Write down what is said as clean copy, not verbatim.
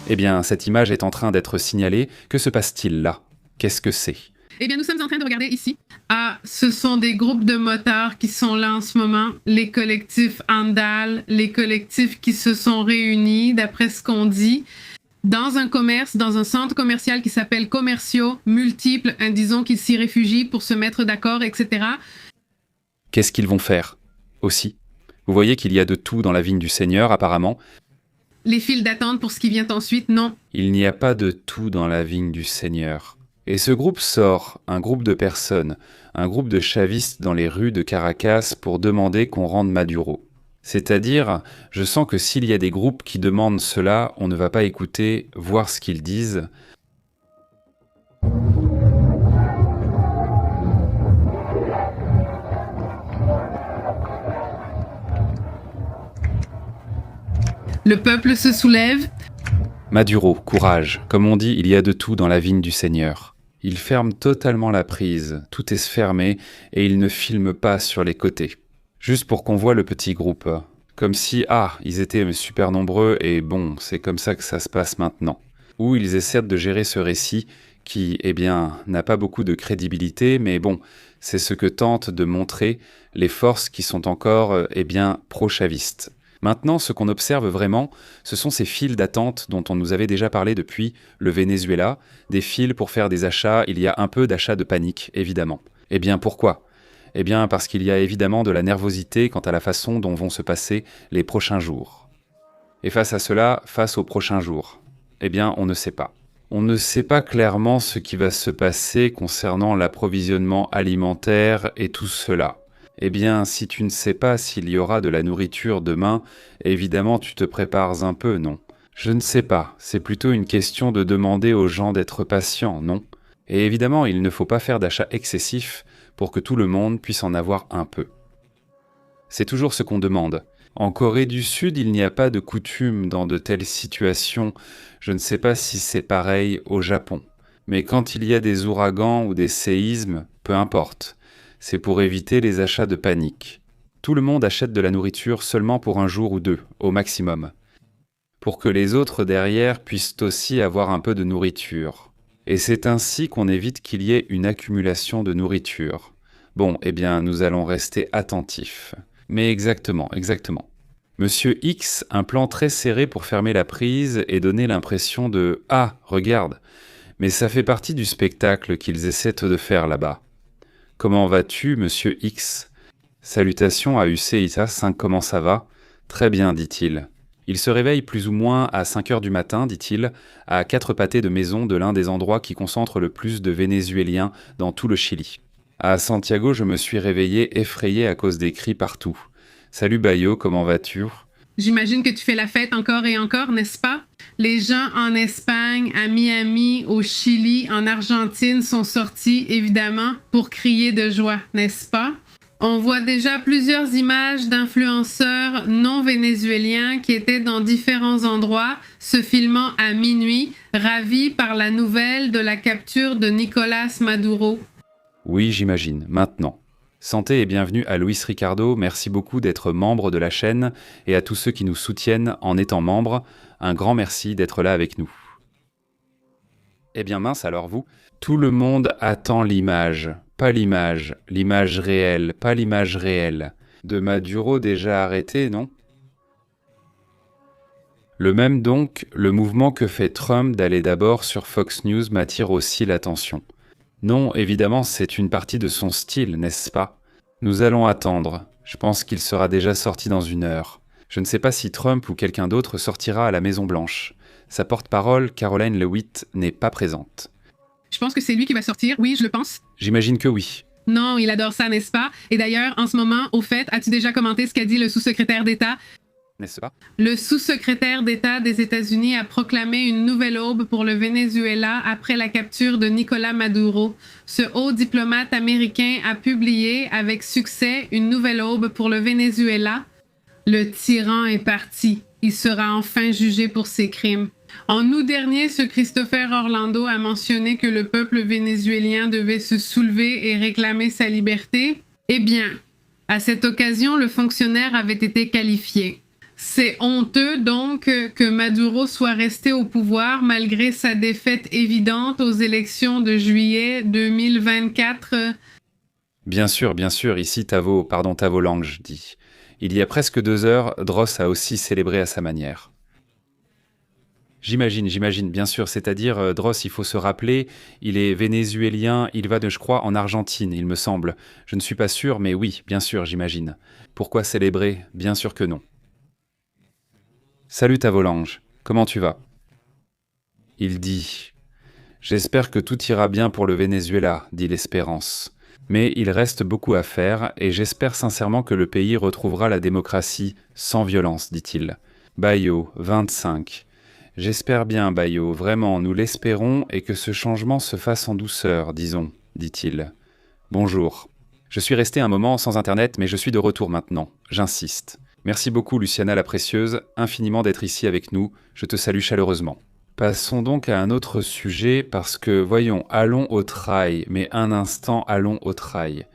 Eh bien, cette image est en train d'être signalée. Que se passe-t-il là? Qu'est-ce que c'est? Eh bien, nous sommes en train de regarder ici. Ah, ce sont des groupes de motards qui sont là en ce moment. Les collectifs Andal, les collectifs qui se sont réunis, d'après ce qu'on dit, dans un commerce, dans un centre commercial qui s'appelle Commercio, multiples, disons qu'ils s'y réfugient pour se mettre d'accord, etc. Qu'est-ce qu'ils vont faire? Aussi. Vous voyez qu'il y a de tout dans la vigne du Seigneur, apparemment. Les files d'attente pour ce qui vient ensuite, non. Il n'y a pas de tout dans la vigne du Seigneur. Et ce groupe sort, un groupe de personnes, un groupe de chavistes dans les rues de Caracas pour demander qu'on rende Maduro. C'est-à-dire, je sens que s'il y a des groupes qui demandent cela, on ne va pas écouter, voir ce qu'ils disent. Le peuple se soulève. Maduro, courage. Comme on dit, il y a de tout dans la vigne du Seigneur. Il ferme totalement la prise, tout est fermé et il ne filme pas sur les côtés. Juste pour qu'on voit le petit groupe. Comme si, ils étaient super nombreux et bon, c'est comme ça que ça se passe maintenant. Ou ils essaient de gérer ce récit qui, n'a pas beaucoup de crédibilité, mais bon, c'est ce que tentent de montrer les forces qui sont encore, pro-chavistes. Maintenant, ce qu'on observe vraiment, ce sont ces files d'attente dont on nous avait déjà parlé depuis le Venezuela, des files pour faire des achats. Il y a un peu d'achat de panique, évidemment. Eh bien, pourquoi? Eh bien, parce qu'il y a évidemment de la nervosité quant à la façon dont vont se passer les prochains jours. Et face à cela, face aux prochains jours, on ne sait pas. On ne sait pas clairement ce qui va se passer concernant l'approvisionnement alimentaire et tout cela. Eh bien, si tu ne sais pas s'il y aura de la nourriture demain, évidemment tu te prépares un peu, non? Je ne sais pas, c'est plutôt une question de demander aux gens d'être patients, non? Et évidemment, il ne faut pas faire d'achats excessifs pour que tout le monde puisse en avoir un peu. C'est toujours ce qu'on demande. En Corée du Sud, il n'y a pas de coutume dans de telles situations. Je ne sais pas si c'est pareil au Japon. Mais quand il y a des ouragans ou des séismes, peu importe. C'est pour éviter les achats de panique. Tout le monde achète de la nourriture seulement pour un jour ou deux, au maximum. Pour que les autres derrière puissent aussi avoir un peu de nourriture. Et c'est ainsi qu'on évite qu'il y ait une accumulation de nourriture. Bon, nous allons rester attentifs. Mais exactement. Monsieur X, un plan très serré pour fermer la prise et donner l'impression de « Ah, regarde !» Mais ça fait partie du spectacle qu'ils essaient de faire là-bas. Comment vas-tu, monsieur X? Salutations à UCITA 5, comment ça va? Très bien, dit-il. Il se réveille plus ou moins à 5 heures du matin, dit-il, à 4 pâtés de maison de l'un des endroits qui concentrent le plus de Vénézuéliens dans tout le Chili. À Santiago, je me suis réveillé effrayé à cause des cris partout. Salut Bayo, comment vas-tu? J'imagine que tu fais la fête encore et encore, n'est-ce pas? Les gens en Espagne, à Miami, au Chili, en Argentine sont sortis, évidemment, pour crier de joie, n'est-ce pas? On voit déjà plusieurs images d'influenceurs non vénézuéliens qui étaient dans différents endroits, se filmant à minuit, ravis par la nouvelle de la capture de Nicolás Maduro. Oui, j'imagine, maintenant. Santé et bienvenue à Luis Ricardo, merci beaucoup d'être membre de la chaîne et à tous ceux qui nous soutiennent en étant membres, un grand merci d'être là avec nous. Eh bien mince alors vous, tout le monde attend l'image, pas l'image réelle, pas l'image réelle. De Maduro déjà arrêté, non? Le même donc, le mouvement que fait Trump d'aller d'abord sur Fox News m'attire aussi l'attention. Non, évidemment, c'est une partie de son style, n'est-ce pas? Nous allons attendre. Je pense qu'il sera déjà sorti dans 1 heure. Je ne sais pas si Trump ou quelqu'un d'autre sortira à la Maison-Blanche. Sa porte-parole, Caroline Lewitt, n'est pas présente. Je pense que c'est lui qui va sortir, oui, je le pense. J'imagine que oui. Non, il adore ça, n'est-ce pas? Et d'ailleurs, en ce moment, au fait, as-tu déjà commenté ce qu'a dit le sous-secrétaire d'État? N'est-ce pas? Le sous-secrétaire d'État des États-Unis a proclamé une nouvelle aube pour le Venezuela après la capture de Nicolás Maduro. Ce haut diplomate américain a publié avec succès une nouvelle aube pour le Venezuela. Le tyran est parti. Il sera enfin jugé pour ses crimes. En août dernier, ce Christopher Orlando a mentionné que le peuple vénézuélien devait se soulever et réclamer sa liberté. Eh bien, à cette occasion, le fonctionnaire avait été qualifié C'est honteux donc que Maduro soit resté au pouvoir malgré sa défaite évidente aux élections de juillet 2024. Bien sûr, ici Tavo Lange dit. Il y a presque 2 heures, Dross a aussi célébré à sa manière. J'imagine, bien sûr, c'est-à-dire, Dross, il faut se rappeler, il est vénézuélien, il va je crois, en Argentine, il me semble. Je ne suis pas sûr, mais oui, bien sûr, j'imagine. Pourquoi célébrer? Bien sûr que non. Salut Tavolange, comment tu vas? Il dit. J'espère que tout ira bien pour le Venezuela, dit l'Espérance. Mais il reste beaucoup à faire et j'espère sincèrement que le pays retrouvera la démocratie sans violence, dit-il. Bayo, 25. J'espère bien, Bayo, vraiment, nous l'espérons et que ce changement se fasse en douceur, disons, dit-il. Bonjour. Je suis resté un moment sans internet, mais je suis de retour maintenant. J'insiste. Merci beaucoup, Luciana la Précieuse, infiniment d'être ici avec nous. Je te salue chaleureusement. Passons donc à un autre sujet, parce que, voyons, allons au trail, mais un instant, allons au trail.